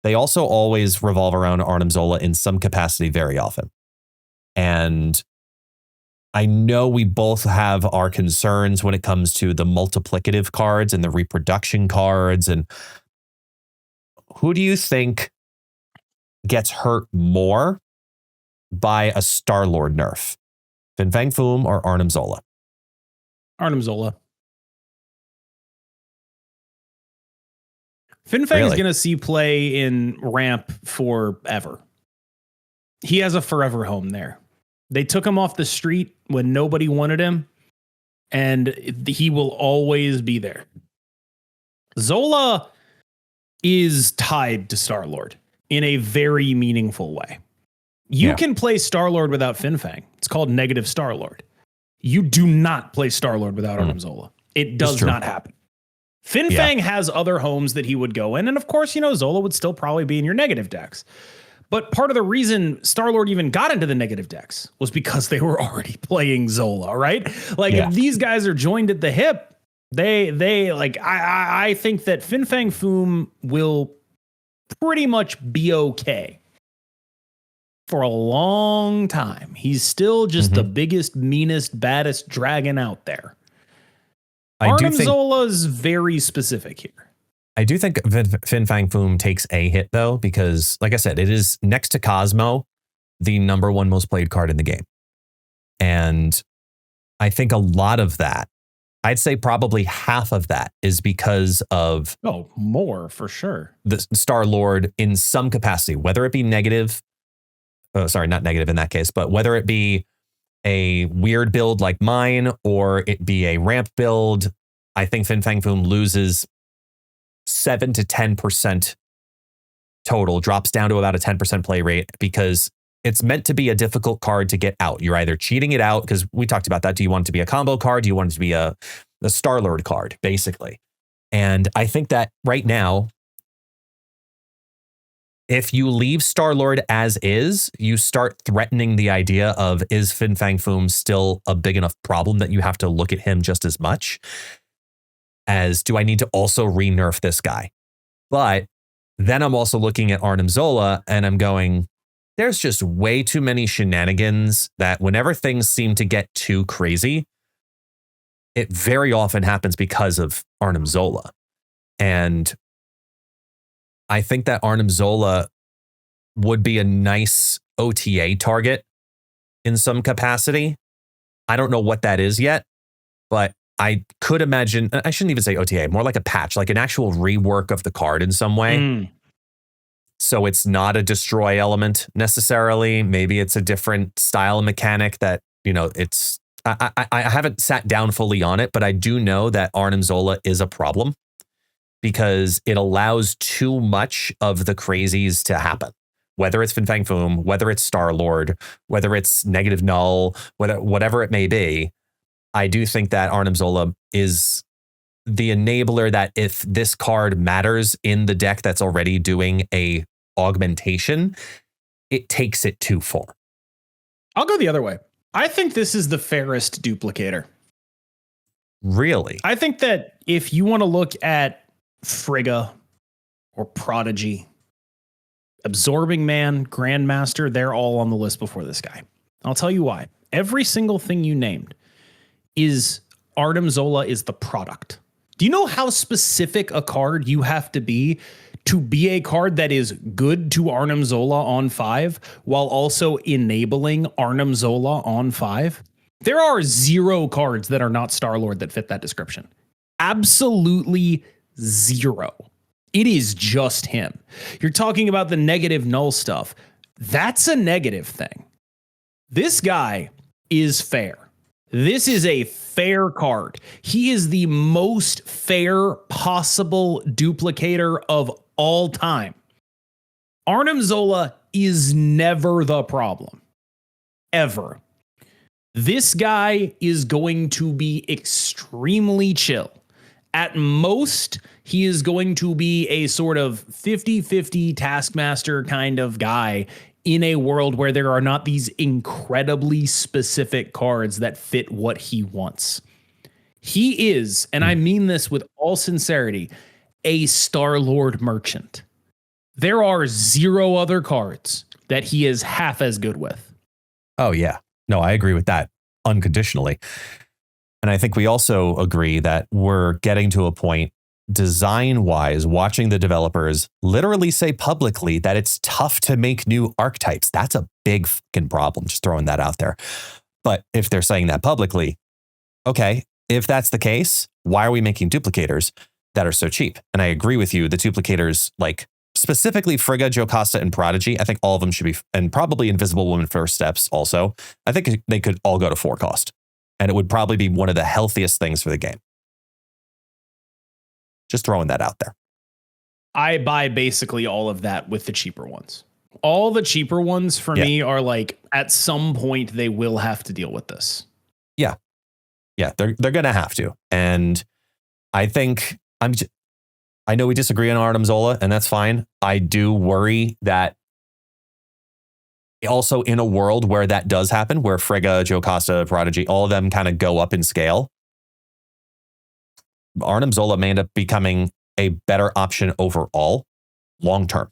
They also always revolve around Arnim Zola in some capacity very often. And I know we both have our concerns when it comes to the multiplicative cards and the reproduction cards. And who do you think gets hurt more by a Star-Lord nerf? Fin Fang Foom or Arnim Zola? Arnim Zola. Fin Fang is going to see play in ramp forever. He has a forever home there. They took him off the street when nobody wanted him, and he will always be there. Zola is tied to Star-Lord in a very meaningful way. You can play Star-Lord without Fin Fang. It's called negative Star-Lord. You do not play Star-Lord without Arnim Zola. It does not happen. Fin Fang has other homes that he would go in, and of course, Zola would still probably be in your negative decks. But part of the reason Star-Lord even got into the negative decks was because they were already playing Zola, right? Like, if these guys are joined at the hip, I think that Fin Fang Foom will pretty much be okay for a long time. He's still just the biggest, meanest, baddest dragon out there. Arnim Zola's very specific here. I do think Fin Fang Foom takes a hit, though, because, like I said, it is next to Cosmo, the #1 most played card in the game. And I think a lot of that, I'd say probably half of that, is because of... Oh, more, for sure. The Star-Lord in some capacity, whether it be negative... Oh, sorry, not negative in that case, but whether it be a weird build like mine or it be a ramp build, I think Fin Fang Foom loses 7 to 10% total, drops down to about a 10% play rate because it's meant to be a difficult card to get out. You're either cheating it out, because we talked about that. Do you want it to be a combo card? Do you want it to be a Star-Lord card, basically? And I think that right now, if you leave Star-Lord as is, you start threatening the idea of, is Fin Fang Foom still a big enough problem that you have to look at him just as much as, do I need to also re-nerf this guy? But then I'm also looking at Arnim Zola and I'm going, there's just way too many shenanigans that whenever things seem to get too crazy, it very often happens because of Arnim Zola. And I think that Arnim Zola would be a nice OTA target in some capacity. I don't know what that is yet, but I could imagine, I shouldn't even say OTA, more like a patch, like an actual rework of the card in some way. So it's not a destroy element necessarily. Maybe it's a different style mechanic that, it's, I haven't sat down fully on it, but I do know that Arnim Zola is a problem, because it allows too much of the crazies to happen. Whether it's Fin Fang Foom, whether it's Star-Lord, whether it's negative null, whatever it may be, I do think that Arnim Zola is the enabler that if this card matters in the deck that's already doing a augmentation, it takes it too far. I'll go the other way. I think this is the fairest duplicator. Really? I think that if you want to look at Frigga or Prodigy, Absorbing Man, Grandmaster, they're all on the list before this guy. I'll tell you why. Every single thing you named is Arnim Zola is the product. Do you know how specific a card you have to be a card that is good to Arnim Zola on 5 while also enabling Arnim Zola on 5? There are 0 cards that are not Star-Lord that fit that description. Absolutely 0. It is just him. You're talking about the negative null stuff. That's a negative thing. This guy is fair. This is a fair card. He is the most fair possible duplicator of all time. Arnim Zola is never the problem. Ever. This guy is going to be extremely chill. At most, he is going to be a sort of 50-50 Taskmaster kind of guy in a world where there are not these incredibly specific cards that fit what he wants. He is, and I mean this with all sincerity, a Star-Lord merchant. There are 0 other cards that he is half as good with. Oh, yeah. No, I agree with that unconditionally. And I think we also agree that we're getting to a point design wise, watching the developers literally say publicly that it's tough to make new archetypes. That's a big fucking problem. Just throwing that out there. But if they're saying that publicly, okay, if that's the case, why are we making duplicators that are so cheap? And I agree with you. The duplicators, like specifically Frigga, Jocasta, and Prodigy, I think all of them should be, and probably Invisible Woman First Steps also. I think they could all go to 4 cost. And it would probably be one of the healthiest things for the game. Just throwing that out there. I buy basically all of that with the cheaper ones. All the cheaper ones for me are like, at some point they will have to deal with this. Yeah. Yeah, they're going to have to. And I think I know we disagree on Artem Zola, and that's fine. I do worry that also in a world where that does happen, where Frigga, Jocasta, Prodigy, all of them kind of go up in scale, Artem Zola may end up becoming a better option overall long term.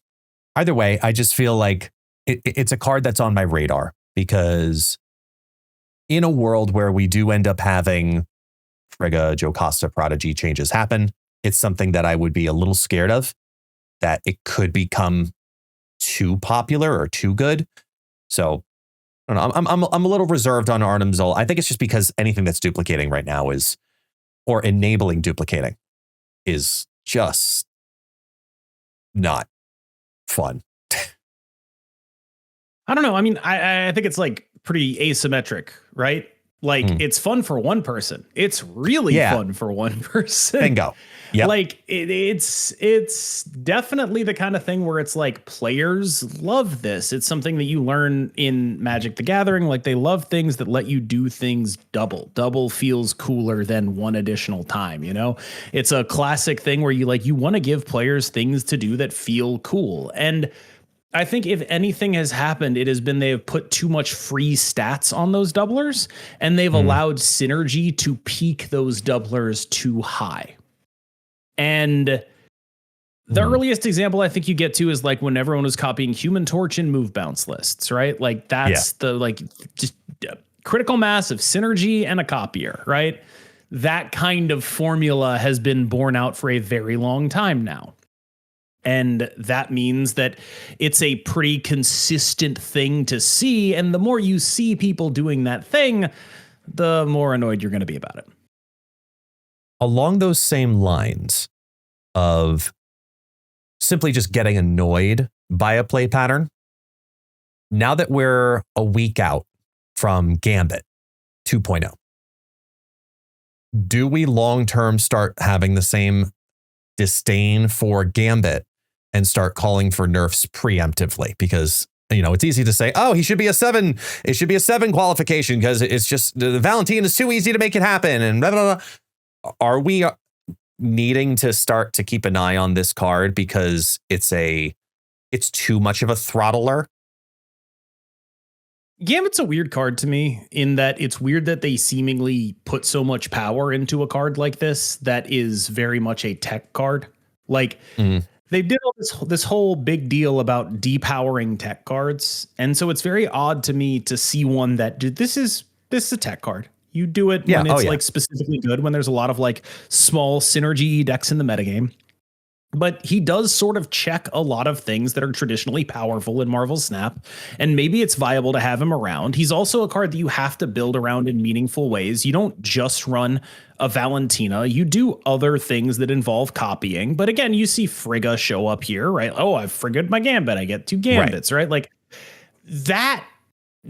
Either way, I just feel like it's a card that's on my radar, because in a world where we do end up having Frigga, Jocasta, Prodigy changes happen, it's something that I would be a little scared of, that it could become too popular or too good. So I don't know. I'm a little reserved on Artem Zola. I think it's just because anything that's duplicating right now is, or enabling duplicating, is just not fun. I don't know. I mean, I think it's like pretty asymmetric, right? Like it's fun for one person. It's really fun for one person. Bingo. Yep. Like it's definitely the kind of thing where it's like players love this. It's something that you learn in Magic the Gathering. Like they love things that let you do things double. Double feels cooler than one additional time, you know? It's a classic thing where you want to give players things to do that feel cool. And I think if anything has happened, it has been they have put too much free stats on those doublers, and they've allowed synergy to peak those doublers too high. And the earliest example I think you get to is like when everyone was copying Human Torch and move bounce lists, right? Like that's the like just critical mass of synergy and a copier, right? That kind of formula has been borne out for a very long time now. And that means that it's a pretty consistent thing to see. And the more you see people doing that thing, the more annoyed you're going to be about it. Along those same lines of simply just getting annoyed by a play pattern, now that we're a week out from Gambit 2.0, do we long-term start having the same disdain for Gambit and start calling for nerfs preemptively? Because, you know, it's easy to say, oh, he should be a 7. It should be a 7 qualification because it's just the Valentine is too easy to make it happen. And blah, blah, blah. Are we needing to start to keep an eye on this card because it's too much of a throttler? Gambit's a weird card to me in that it's weird that they seemingly put so much power into a card like this that is very much a tech card. Like they did all this whole big deal about depowering tech cards. And so it's very odd to me to see one that this is a tech card. You do it when it's like specifically good, when there's a lot of like small synergy decks in the metagame. But he does sort of check a lot of things that are traditionally powerful in Marvel Snap, and maybe it's viable to have him around. He's also a card that you have to build around in meaningful ways. You don't just run a Valentina. You do other things that involve copying. But again, you see Frigga show up here, right? Oh, I've Frigga'd my Gambit. I get 2 Gambits, right? Like that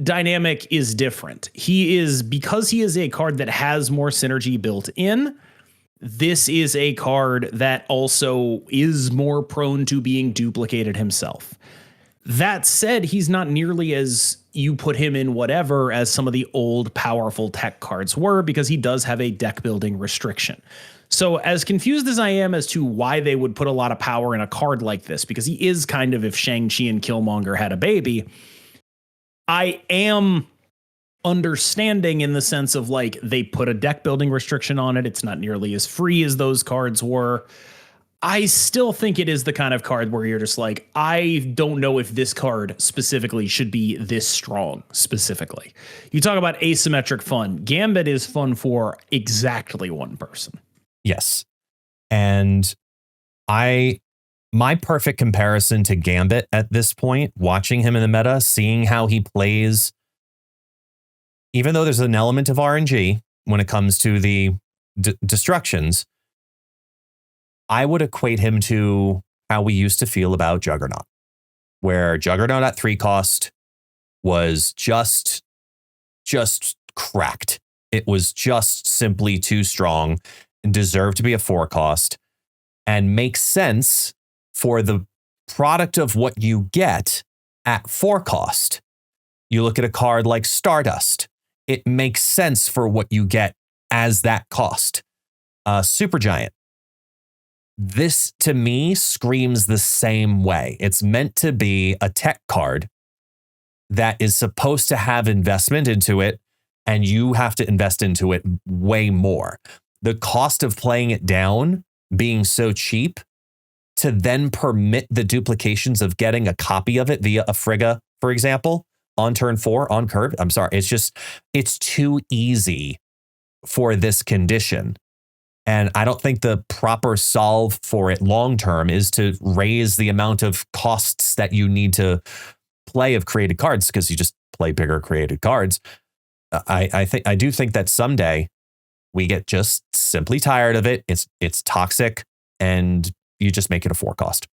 dynamic is different. Because he is a card that has more synergy built in, this is a card that also is more prone to being duplicated himself. That said, he's not nearly as you put him in whatever as some of the old powerful tech cards were, because he does have a deck building restriction. So as confused as I am as to why they would put a lot of power in a card like this, because he is kind of if Shang-Chi and Killmonger had a baby, I am understanding in the sense of like they put a deck building restriction on it. It's not nearly as free as those cards were. I still think it is the kind of card where you're just like, I don't know if this card specifically should be this strong specifically. You talk about asymmetric fun. Gambit is fun for exactly one person. Yes. And my perfect comparison to Gambit at this point, watching him in the meta, seeing how he plays, even though there's an element of RNG when it comes to the destructions, I would equate him to how we used to feel about Juggernaut, where Juggernaut at 3 cost was just cracked. It was just simply too strong and deserved to be a 4 cost and makes sense for the product of what you get at 4 cost. You look at a card like Stardust, it makes sense for what you get as that cost. Supergiant. This, to me, screams the same way. It's meant to be a tech card that is supposed to have investment into it, and you have to invest into it way more. The cost of playing it down being so cheap to then permit the duplications of getting a copy of it via a Frigga, for example, on turn 4, on curve. I'm sorry. It's too easy for this condition. And I don't think the proper solve for it long term is to raise the amount of costs that you need to play of created cards, because you just play bigger created cards. I do think that someday we get just simply tired of it. It's toxic, and you just make it a 4 cost.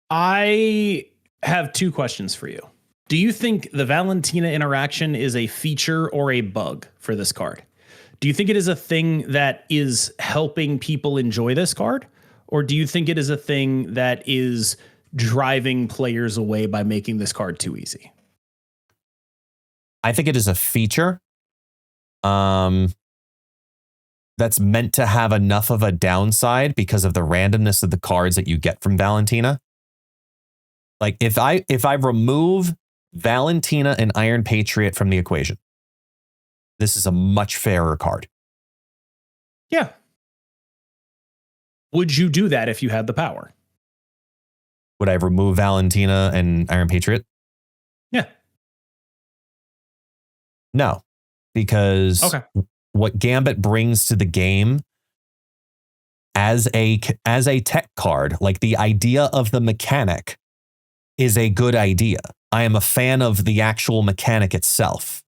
I have 2 questions for you. Do you think the Valentina interaction is a feature or a bug for this card? Do you think it is a thing that is helping people enjoy this card? Or do you think it is a thing that is driving players away by making this card too easy? I think it is a feature that's meant to have enough of a downside because of the randomness of the cards that you get from Valentina. Like if I remove Valentina and Iron Patriot from the equation, this is a much fairer card. Yeah. Would you do that if you had the power? Would I remove Valentina and Iron Patriot? Yeah. No, because what Gambit brings to the game as a tech card, like the idea of the mechanic, is a good idea. I am a fan of the actual mechanic itself.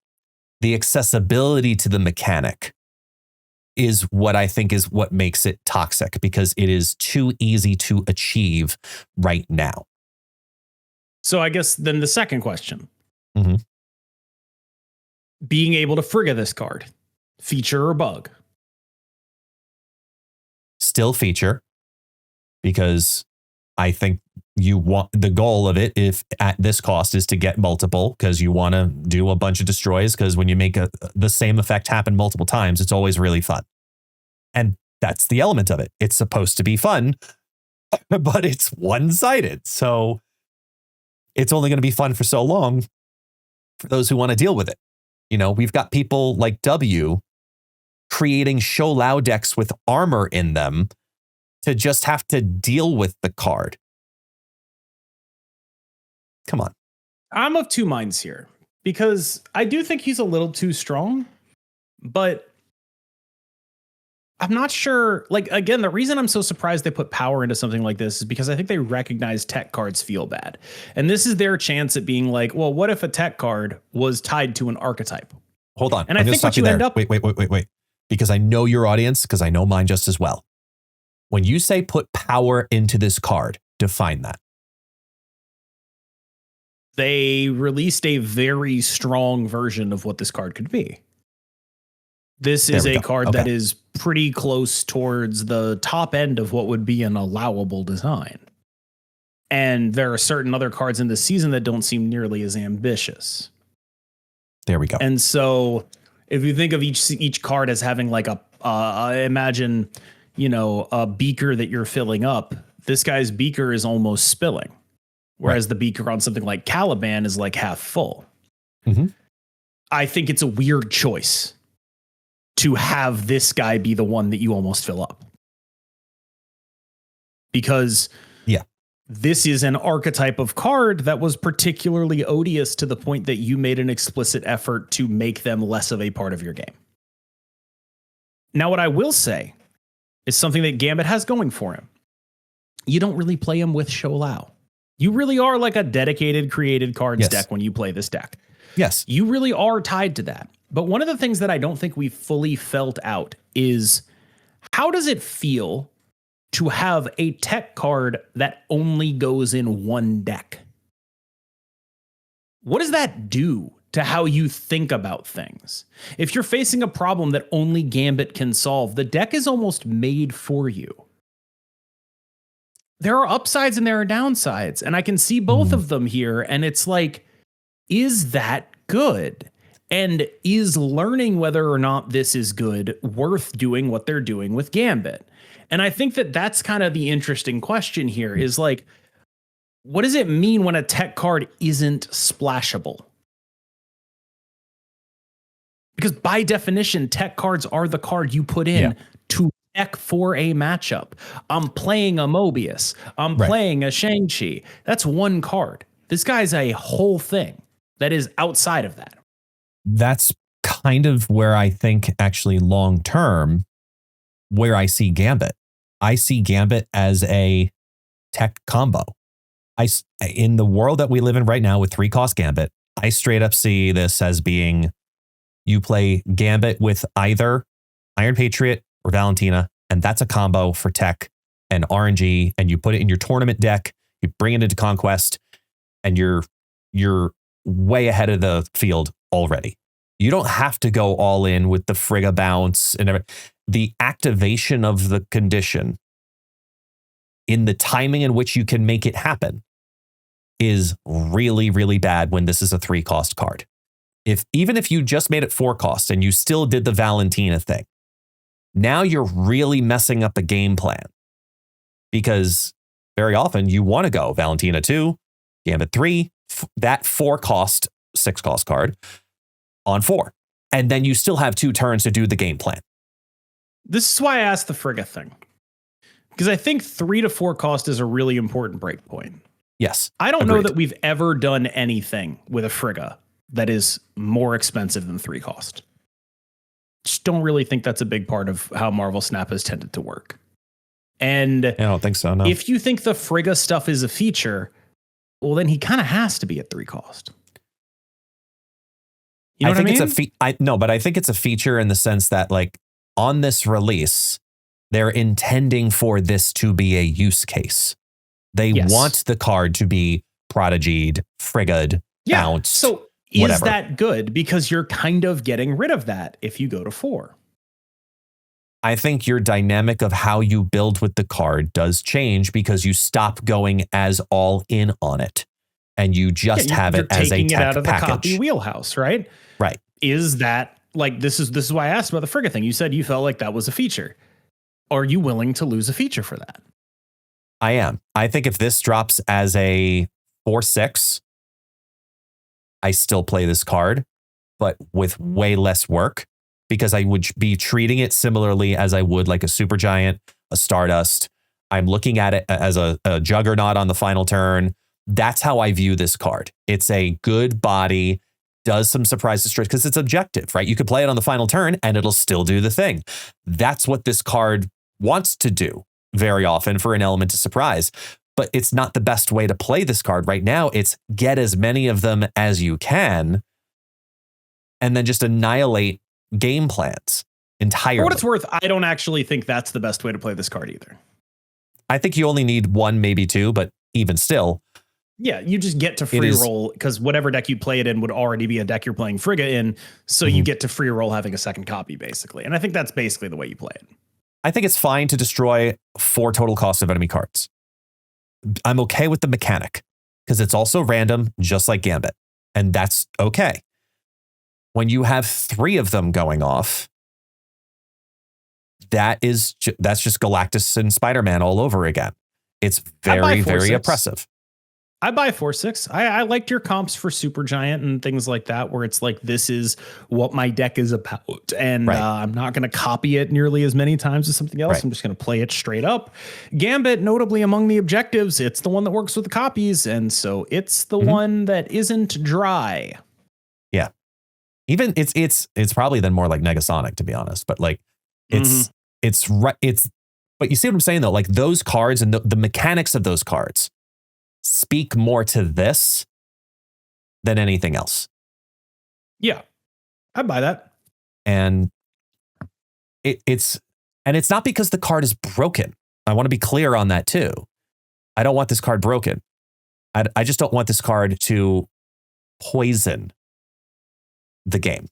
The accessibility to the mechanic is what I think is what makes it toxic, because it is too easy to achieve right now. So I guess then the second question. Mm-hmm. Being able to Frigga this card, feature or bug? Still feature, because I think you want the goal of it, if at this cost, is to get multiple, because you want to do a bunch of destroys, because when you make the same effect happen multiple times, it's always really fun. And that's the element of it. It's supposed to be fun, but it's one-sided. So it's only going to be fun for so long for those who want to deal with it. You know, we've got people like W creating show loud decks with armor in them to just have to deal with the card. Come on. I'm of 2 minds here, because I do think he's a little too strong, but I'm not sure. Like, again, the reason I'm so surprised they put power into something like this is because I think they recognize tech cards feel bad. And this is their chance at being like, well, what if a tech card was tied to an archetype? Hold on. And I think what you end up... Wait. Because I know your audience, because I know mine just as well. When you say put power into this card, define that. They released a very strong version of what this card could be. This is a card that is pretty close towards the top end of what would be an allowable design. And there are certain other cards in this season that don't seem nearly as ambitious. There we go. And so if you think of each card as having like imagine, a beaker that you're filling up, this guy's beaker is almost spilling. Whereas the beaker on something like Caliban is like half full. Mm-hmm. I think it's a weird choice to have this guy be the one that you almost fill up. because this is an archetype of card that was particularly odious to the point that you made an explicit effort to make them less of a part of your game. Now, what I will say is something that Gambit has going for him. You don't really play him with Sholau. You really are like a dedicated created cards deck when you play this deck. Yes. You really are tied to that. But one of the things that I don't think we fully felt out is, how does it feel to have a tech card that only goes in one deck? What does that do to how you think about things? If you're facing a problem that only Gambit can solve, the deck is almost made for you. There are upsides and there are downsides, and I can see both of them here, and it's like, is that good? And is learning whether or not this is good worth doing what they're doing with Gambit? And I think that that's kind of the interesting question here is like, what does it mean when a tech card isn't splashable? Because by definition, tech cards are the card you put in to deck for a matchup. I'm playing a Mobius. I'm playing a Shang-Chi. That's one card. This guy's a whole thing that is outside of that. That's kind of where I think actually long term, where I see Gambit. I see Gambit as a tech combo. In the world that we live in right now with 3-cost Gambit, I straight up see this as being, you play Gambit with either Iron Patriot or Valentina, and that's a combo for tech and RNG, and you put it in your tournament deck, you bring it into Conquest, and you're way ahead of the field already. You don't have to go all in with the Frigga bounce and everything. The activation of the condition in the timing in which you can make it happen is really, really bad when this is a 3-cost card. Even if you just made it 4 cost and you still did the Valentina thing, now you're really messing up the game plan, because very often you want to go Valentina 2, Gambit 3, that 4-cost, 6-cost card on 4. And then you still have 2 turns to do the game plan. This is why I asked the Frigga thing, because I think 3 to 4 cost is a really important break point. Yes. I don't know that we've ever done anything with a Frigga that is more expensive than 3 cost. Just don't really think that's a big part of how Marvel Snap has tended to work. And I don't think so. No. If you think the Frigga stuff is a feature, well, then he kind of has to be at 3 cost. You know what I mean? But I think it's a feature in the sense that, like, on this release, they're intending for this to be a use case. They want the card to be prodigied, frigged, bounced. So is that good? Because you're kind of getting rid of that if you go to 4. I think your dynamic of how you build with the card does change, because you stop going as all in on it and you just have it as a tech package. You're taking it out of the copy wheelhouse, right? Right. Is that, like, this is why I asked about the Frigga thing. You said you felt like that was a feature. Are you willing to lose a feature for that? I am. I think if this drops as a 4/6, I still play this card, but with way less work, because I would be treating it similarly as I would like a Supergiant, a Stardust. I'm looking at it as a Juggernaut on the final turn. That's how I view this card. It's a good body, does some surprise destroy, because it's objective, right? You could play it on the final turn and it'll still do the thing. That's what this card wants to do very often, for an element of surprise. But it's not the best way to play this card right now. It's get as many of them as you can and then just annihilate game plans entirely. For what it's worth, I don't actually think that's the best way to play this card either. I think you only need 1, maybe 2, but even still. Yeah, you just get to free roll, because whatever deck you play it in would already be a deck you're playing Frigga in. So you get to free roll having a second copy, basically. And I think that's basically the way you play it. I think it's fine to destroy 4 total cost of enemy cards. I'm okay with the mechanic, because it's also random, just like Gambit. And that's okay. When you have 3 of them going off, that's just Galactus and Spider-Man all over again. It's very, very oppressive. I buy 4/6. I liked your comps for Supergiant and things like that, where it's like, this is what my deck is about. And I'm not going to copy it nearly as many times as something else. I'm just going to play it straight up. Gambit, notably among the objectives, it's the one that works with the copies. And so it's the one that isn't dry. Yeah. Even it's probably then more like Negasonic, to be honest. But like but you see what I'm saying though? Like those cards and the mechanics of those cards speak more to this than anything else. Yeah, I buy that. And it's not because the card is broken. I want to be clear on that too. I don't want this card broken. I just don't want this card to poison the game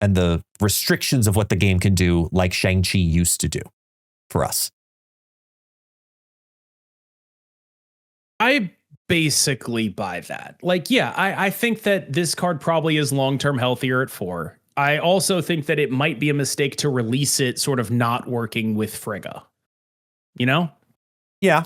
and the restrictions of what the game can do, like Shang-Chi used to do for us. I basically buy that. Like, yeah, I think that this card probably is long-term healthier at 4. I also think that it might be a mistake to release it sort of not working with Frigga. You know? Yeah.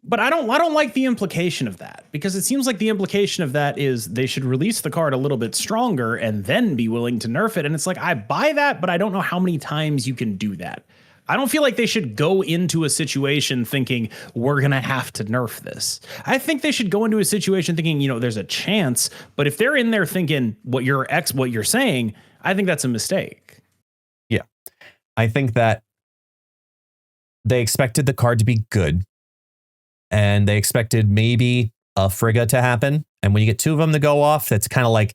But I don't like the implication of that, because it seems like the implication of that is they should release the card a little bit stronger and then be willing to nerf it. And it's like, I buy that, but I don't know how many times you can do that. I don't feel like they should go into a situation thinking we're going to have to nerf this. I think they should go into a situation thinking, there's a chance. But if they're in there thinking what you're saying, I think that's a mistake. Yeah. I think that they expected the card to be good, and they expected maybe a Frigga to happen. And when you get 2 of them to go off, that's kind of like,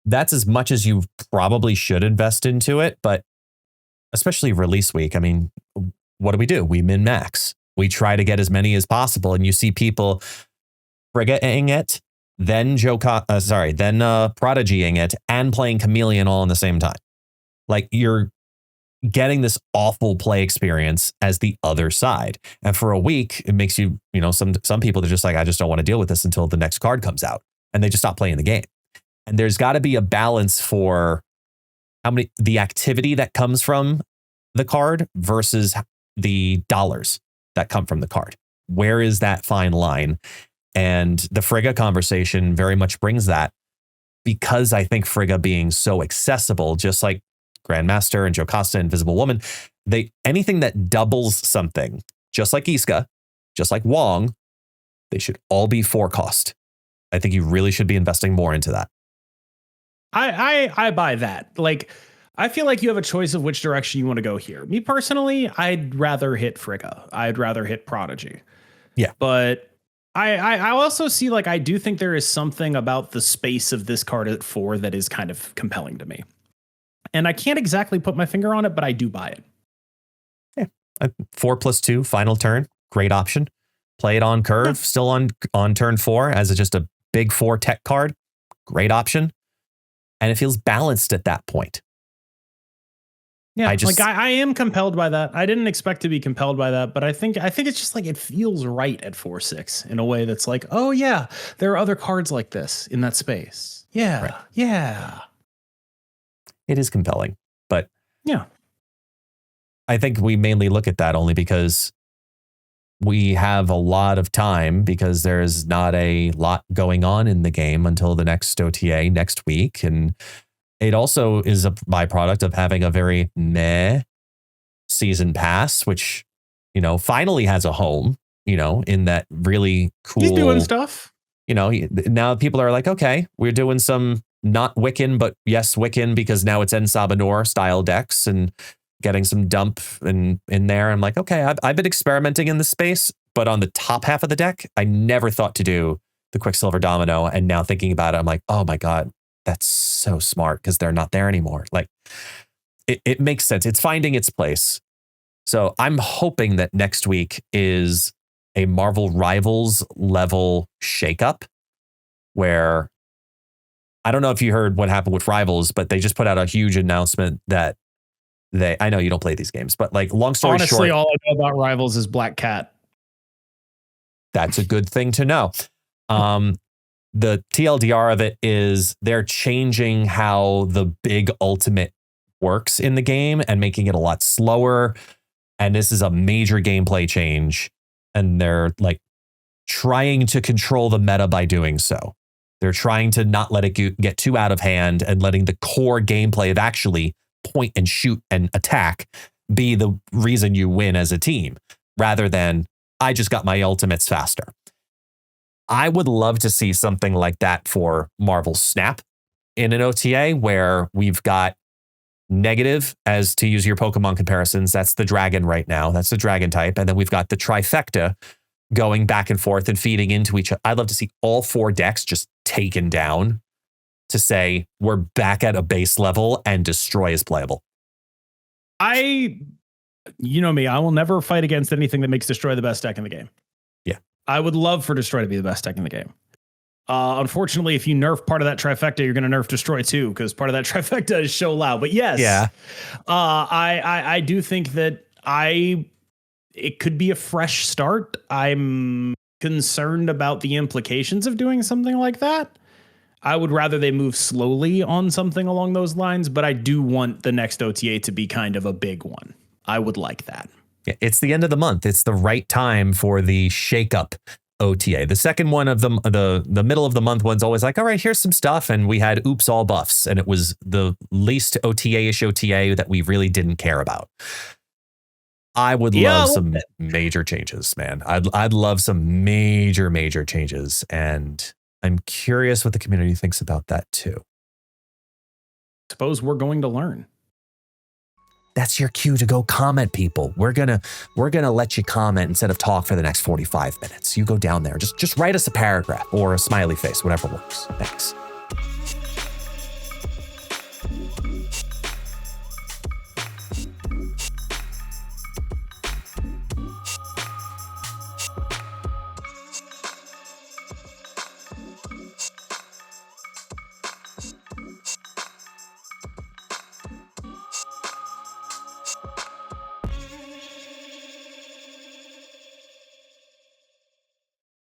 that's as much as you probably should invest into it. But especially release week, I mean, what do? We min-max. We try to get as many as possible. And you see people Frigga-ing it, then Prodigy-ing it, and playing Chameleon all in the same time. Like, you're getting this awful play experience as the other side. And for a week, it makes you, some people are just like, I just don't want to deal with this until the next card comes out. And they just stop playing the game. And there's got to be a balance for the activity that comes from the card versus the dollars that come from the card. Where is that fine line? And the Frigga conversation very much brings that, because I think Frigga being so accessible, just like Grandmaster and Jocasta, Invisible Woman, anything that doubles something, just like Iska, just like Wong, they should all be 4 cost. I think you really should be investing more into that. I buy that. Like, I feel like you have a choice of which direction you want to go here. Me personally, I'd rather hit Frigga. I'd rather hit Prodigy. Yeah. But I also see, like, I do think there is something about the space of this card at 4 that is kind of compelling to me. And I can't exactly put my finger on it, but I do buy it. Yeah. 4+2 final turn. Great option. Play it on curve. Still on turn 4 as just a big 4 tech card. Great option. And it feels balanced at that point. Yeah, I am compelled by that. I didn't expect to be compelled by that, but I think it's just like, it feels right at 4/6 in a way that's like, oh yeah, there are other cards like this in that space. Yeah, right. Yeah. It is compelling, but yeah, I think we mainly look at that only because we have a lot of time, because there's not a lot going on in the game until the next OTA next week. And it also is a byproduct of having a very meh season pass, which, finally has a home, in that really cool. He's doing stuff. Now people are like, okay, we're doing some not Wiccan, but yes, Wiccan, because now it's En Sabanor style decks and getting some dump in there. I'm like, okay, I've been experimenting in this space, but on the top half of the deck, I never thought to do the Quicksilver Domino. And now thinking about it, I'm like, oh my God, that's so smart, because they're not there anymore. Like, it makes sense. It's finding its place. So I'm hoping that next week is a Marvel Rivals level shakeup, where I don't know if you heard what happened with Rivals, but they just put out a huge announcement that I know you don't play these games, but like, long story short. Honestly, all I know about Rivals is Black Cat. That's a good thing to know. The TLDR of it is they're changing how the big ultimate works in the game and making it a lot slower. And this is a major gameplay change. And they're like trying to control the meta by doing so. They're trying to not let it get too out of hand and letting the core gameplay of actually point and shoot and attack be the reason you win as a team, rather than I just got my ultimates faster. I would love to see something like that for Marvel's Snap in an OTA, where we've got negative, as to use your Pokemon comparisons, that's the dragon right now. That's the dragon type. And then we've got the trifecta going back and forth and feeding into each other. I'd love to see all 4 decks just taken down to say we're back at a base level and Destroy is playable. You know me, I will never fight against anything that makes Destroy the best deck in the game. Yeah. I would love for Destroy to be the best deck in the game. Unfortunately, if you nerf part of that trifecta, you're going to nerf Destroy too, because part of that trifecta is show loud. But yes, yeah. I do think that it could be a fresh start. I'm concerned about the implications of doing something like that. I would rather they move slowly on something along those lines, but I do want the next OTA to be kind of a big one. I would like that. It's the end of the month. It's the right time for the shakeup OTA. The second one of the middle of the month one's always like, all right, here's some stuff. And we had oops, all buffs. And it was the least OTA-ish OTA that we really didn't care about. I would love some major changes, man. I'd love some major changes. And I'm curious what the community thinks about that too. Suppose we're going to learn. That's your cue to go comment, people. We're gonna let you comment instead of talk for the next 45 minutes. You go down there. Just write us a paragraph or a smiley face, whatever works. Thanks.